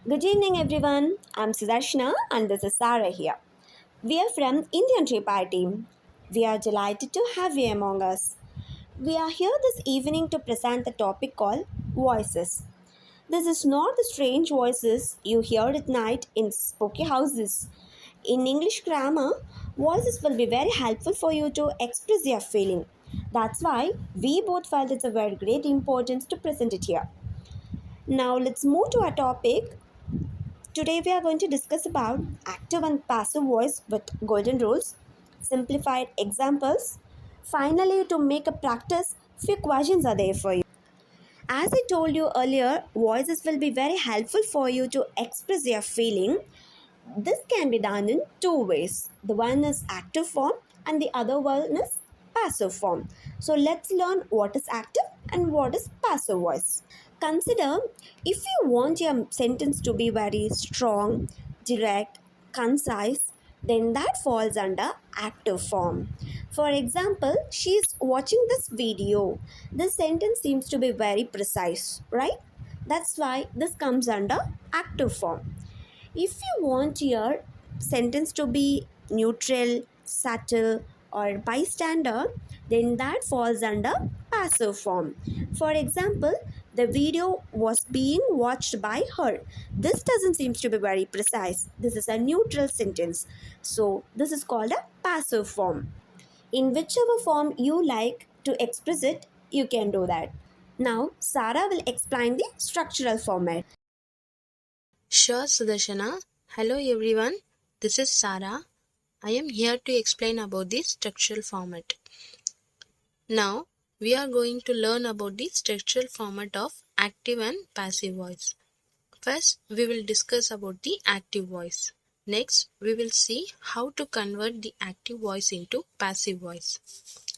Good evening, everyone. I'm Sudarshana and this is Sarah here. We are from Indian Tripar team. We are delighted to have you among us. We are here this evening to present the topic called voices. This is not the strange voices you hear at night in spooky houses. In English grammar, voices will be very helpful for you to express your feeling. That's why we both felt it's a very great importance to present it here. Now let's move to our topic. Today we are going to discuss about active and passive voice with golden rules, simplified examples. Finally, to make a practice, few questions are there for you. As I told you earlier, voices will be very helpful for you to express your feeling. This can be done in two ways. The one is active form and the other one is passive form. So let's learn what is active and what is passive voice. Consider if you want your sentence to be very strong, direct, concise, then that falls under active form. For example, she is watching this video. This sentence seems to be very precise, right? That's why this comes under active form. If you want your sentence to be neutral, subtle, or bystander, then that falls under passive form. For example, the video was being watched by her. This doesn't seem to be very precise. This is a neutral sentence. So, this is called a passive form. In whichever form you like to express it, you can do that. Now, Sarah will explain the structural format. Sure, Sudarshana. Hello everyone. This is Sarah. I am here to explain about the structural format. Now, we are going to learn about the structural format of active and passive voice. First, we will discuss about the active voice. Next, we will see how to convert the active voice into passive voice.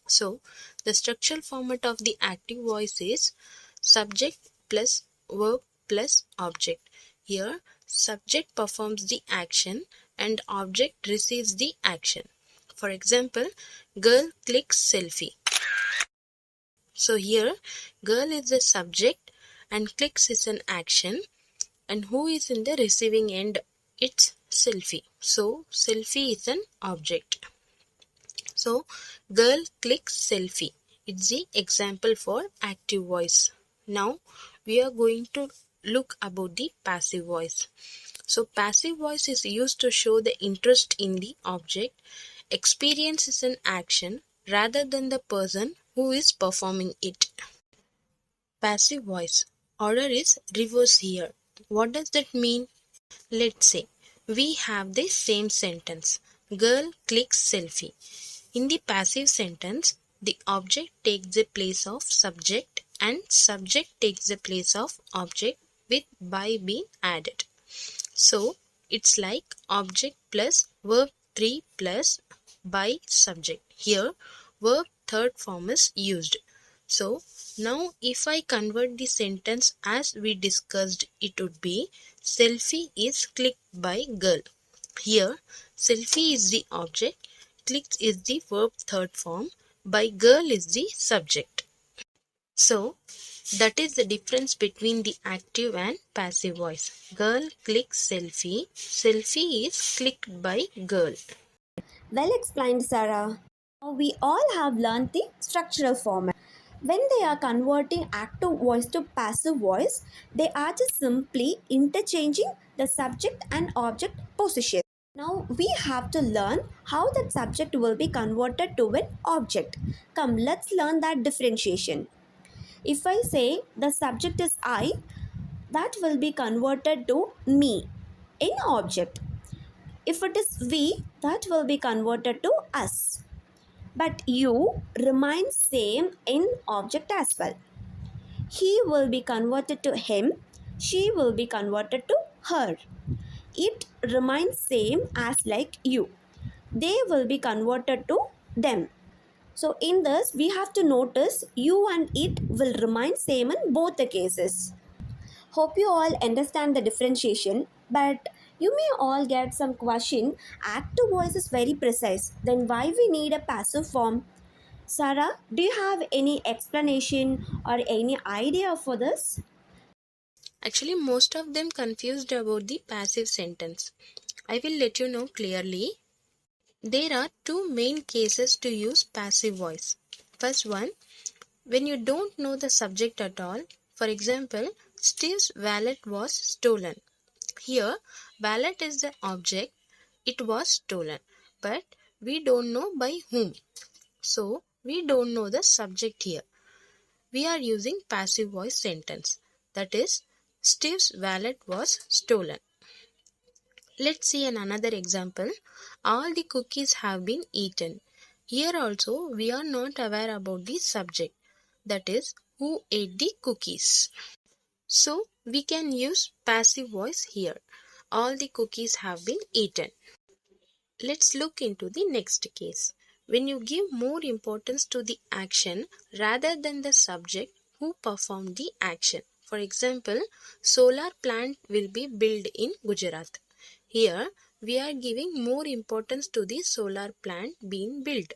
So, the structural format of the active voice is subject plus verb plus object. Here, subject performs the action and object receives the action. For example, girl clicks selfie. So here, girl is the subject and clicks is an action, and who is in the receiving end? It's selfie. So selfie is an object. So girl clicks selfie. It's the example for active voice. Now we are going to look about the passive voice. So passive voice is used to show the interest in the object, experiences an action rather than the person who is performing it. Passive voice. Order is reverse here. What does that mean? Let's say we have the same sentence. Girl clicks selfie. In the passive sentence, the object takes the place of subject and subject takes the place of object with by being added. So, it's like object plus verb 3 plus by subject. Here, verb third form is used. So, now if I convert the sentence as we discussed, it would be selfie is clicked by girl. Here, selfie is the object, clicked is the verb third form, by girl is the subject. So, that is the difference between the active and passive voice. Girl clicks selfie. Selfie is clicked by girl. Well explained, Sarah. Now we all have learned the structural format. When they are converting active voice to passive voice, they are just simply interchanging the subject and object position. Now we have to learn how that subject will be converted to an object. Come, let's learn that differentiation. If I say the subject is I, that will be converted to me in object. If it is we, that will be converted to us. But you remains same in object as well. He will be converted to him, she will be converted to her. It remains same as like you. They will be converted to them. So in this we have to notice you and it will remain same in both the cases. Hope you all understand the differentiation, but you may all get some question. Active voice is very precise. Then why we need a passive form? Sarah, do you have any explanation or any idea for this? Actually, most of them confused about the passive sentence. I will let you know clearly. There are two main cases to use passive voice. First one, when you don't know the subject at all. For example, Steve's wallet was stolen. Here, wallet is the object, it was stolen, but we don't know by whom. So, we don't know the subject here. We are using passive voice sentence. That is, Steve's wallet was stolen. Let's see another example. All the cookies have been eaten. Here also, we are not aware about the subject. That is, who ate the cookies. So, we can use passive voice here. All the cookies have been eaten. Let's look into the next case. When you give more importance to the action rather than the subject who performed the action. For example, solar plant will be built in Gujarat. Here, we are giving more importance to the solar plant being built.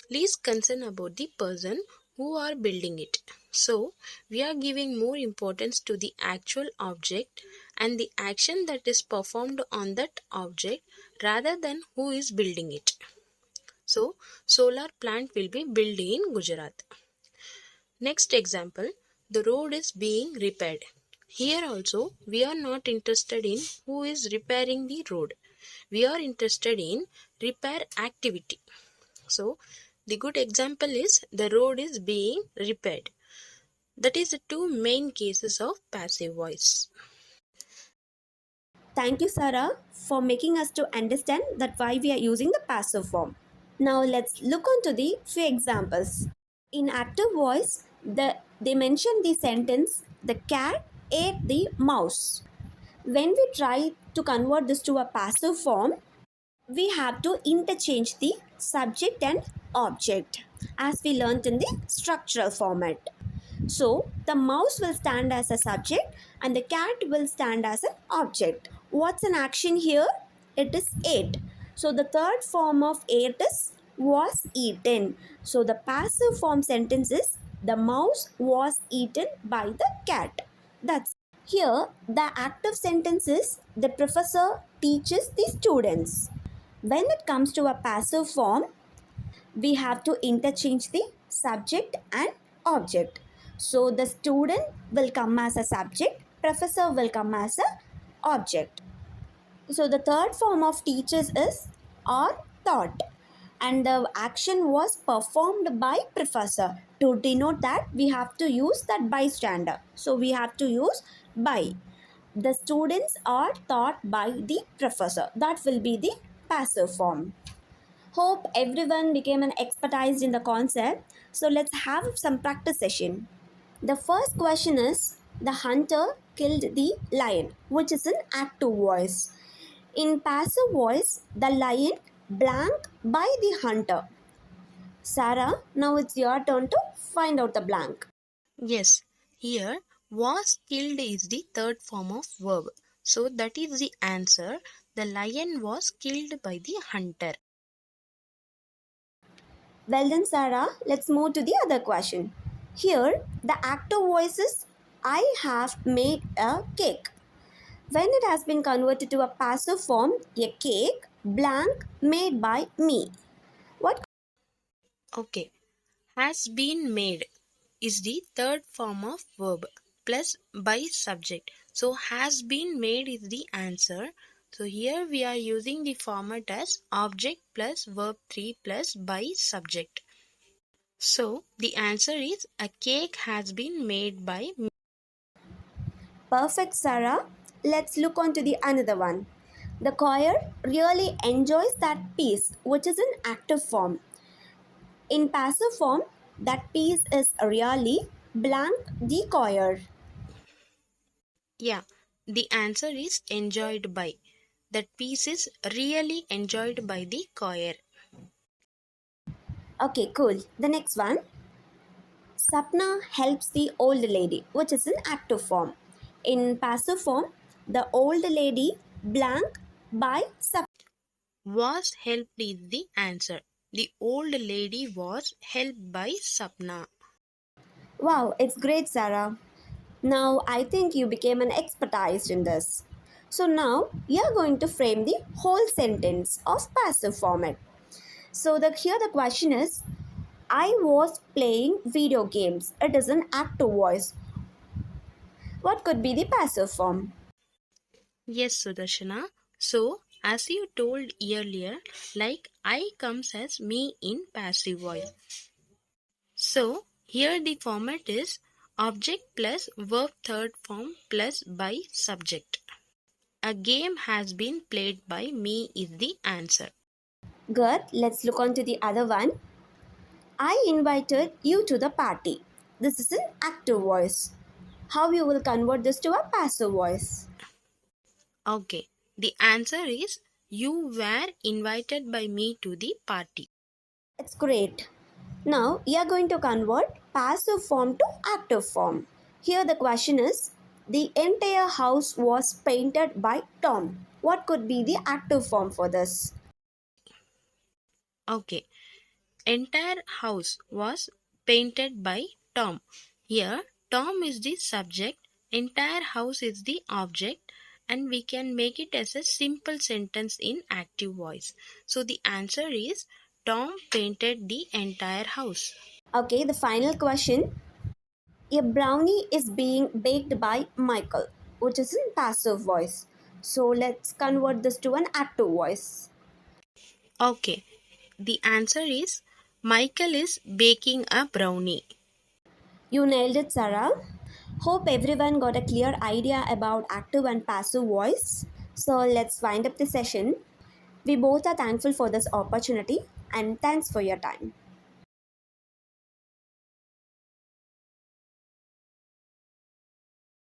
Least concern about the person who are building it. So, we are giving more importance to the actual object and the action that is performed on that object rather than who is building it. So, solar plant will be built in Gujarat. Next example, the road is being repaired. Here also, we are not interested in who is repairing the road. We are interested in repair activity. So, the good example is the road is being repaired. That is the two main cases of passive voice. Thank you, Sarah, for making us to understand that why we are using the passive form. Now let's look onto the few examples. In active voice, they mention the sentence, the cat ate the mouse. When we try to convert this to a passive form, we have to interchange the subject and object as we learnt in the structural format. So the mouse will stand as a subject and the cat will stand as an object. What's an action here? It is ate. So the third form of ate is was eaten. So the passive form sentence is the mouse was eaten by the cat. That's here the active sentence is the professor teaches the students. When it comes to a passive form, we have to interchange the subject and object. So the student will come as a subject, professor will come as a object. So the third form of teachers is or thought, and the action was performed by professor. To denote that, we have to use that bystander. So we have to use by. The students are taught by the professor. That will be the passive form. Hope everyone became an expertise in the concept. So let's have some practice session. The first question is the hunter killed the lion, which is an active voice. In passive voice, the lion blank by the hunter. Sarah, now it's your turn to find out the blank. Yes, here was killed is the third form of verb. So that is the answer. The lion was killed by the hunter. Well then, Sarah, let's move to the other question. Here, the active voice is I have made a cake. When it has been converted to a passive form, a cake blank made by me. What? Okay. Has been made is the third form of verb plus by subject. So has been made is the answer. So here we are using the format as object plus verb 3 plus by subject. So the answer is a cake has been made by me. Perfect, Sarah. Let's look on to the another one. The choir really enjoys that piece, which is an active form. In passive form, that piece is really blank the choir. Yeah, the answer is enjoyed by. That piece is really enjoyed by the choir. Okay, cool. The next one. Sapna helps the old lady, which is an active form. In passive form, the old lady blank by Sapna. Was helped is the answer. The old lady was helped by Sapna. Wow, it's great, Sarah. Now I think you became an expertise in this. So now you're going to frame the whole sentence of passive format. So here the question is, I was playing video games. It is an active voice. What could be the passive form? Yes, Sudarshana. So, as you told earlier, like I comes as me in passive voice. So, here the format is object plus verb third form plus by subject. A game has been played by me is the answer. Good. Let's look on to the other one. I invited you to the party. This is an active voice. How you will convert this to a passive voice? Okay, the answer is you were invited by me to the party. It's great. Now you are going to convert passive form to active form. Here the question is, the entire house was painted by Tom. What could be the active form for this? Okay, entire house was painted by Tom. Here, Tom is the subject, entire house is the object, and we can make it as a simple sentence in active voice. So the answer is Tom painted the entire house. Okay, the final question. A brownie is being baked by Michael, which is in passive voice. So let's convert this to an active voice. Okay, the answer is Michael is baking a brownie. You nailed it, Sarah. Hope everyone got a clear idea about active and passive voice. So let's wind up the session. We both are thankful for this opportunity and thanks for your time.